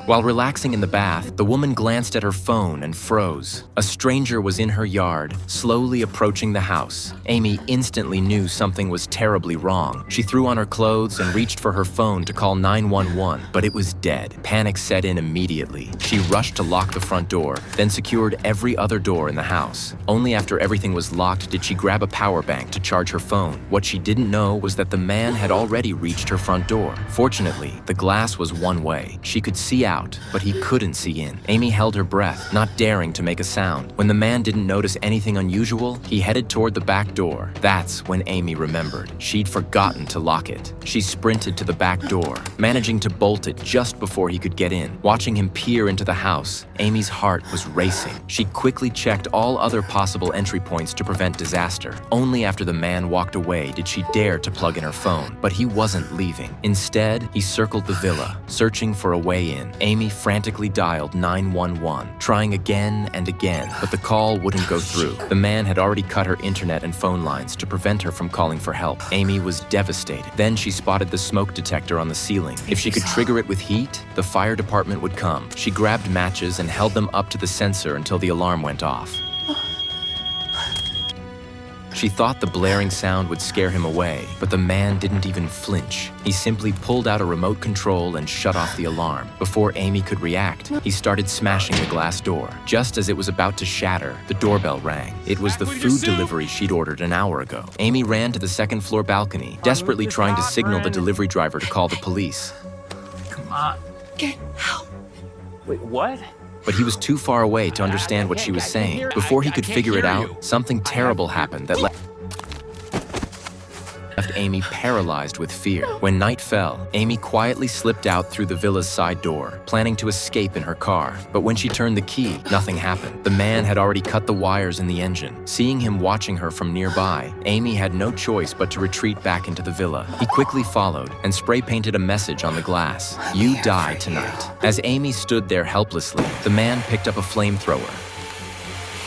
While relaxing in the bath, the woman glanced at her phone and froze. A stranger was in her yard, slowly approaching the house. Amy instantly knew something was terribly wrong. She threw on her clothes and reached for her phone to call 911, but it was dead. Panic set in immediately. She rushed to lock the front door, then secured every other door in the house. Only after everything was locked did she grab a power bank to charge her phone. What she didn't know was that the man had already reached her front door. Fortunately, the glass was one way. She could see out, but he couldn't see in. Amy held her breath, not daring to make a sound. When the man didn't notice anything unusual, he headed toward the back door. That's when Amy remembered. She'd forgotten to lock it. She sprinted to the back door, managing to bolt it just before he could get in. Watching him peer into the house, Amy's heart was racing. She quickly checked all other possible entry points to prevent disaster. Only after the man walked away did she dare to plug in her phone, but he wasn't leaving. Instead, he circled the villa, searching for a way in. Amy frantically dialed 911, trying again and again, but the call wouldn't go through. The man had already cut her internet and phone lines to prevent her from calling for help. Amy was devastated. Then she spotted the smoke detector on the ceiling. If she could trigger it with heat, the fire department would come. She grabbed matches and held them up to the sensor until the alarm went off. She thought the blaring sound would scare him away, but the man didn't even flinch. He simply pulled out a remote control and shut off the alarm. Before Amy could react, he started smashing the glass door. Just as it was about to shatter, the doorbell rang. It was the food delivery she'd ordered an hour ago. Amy ran to the second-floor balcony, desperately trying to signal the delivery driver to call the police. Come on. Get help. Wait, what? But he was too far away to understand what she was saying. Before he could figure it out, something terrible happened that left Amy paralyzed with fear. When night fell, Amy quietly slipped out through the villa's side door, planning to escape in her car. But when she turned the key, nothing happened. The man had already cut the wires in the engine. Seeing him watching her from nearby, Amy had no choice but to retreat back into the villa. He quickly followed and spray-painted a message on the glass. "You die tonight." As Amy stood there helplessly, the man picked up a flamethrower.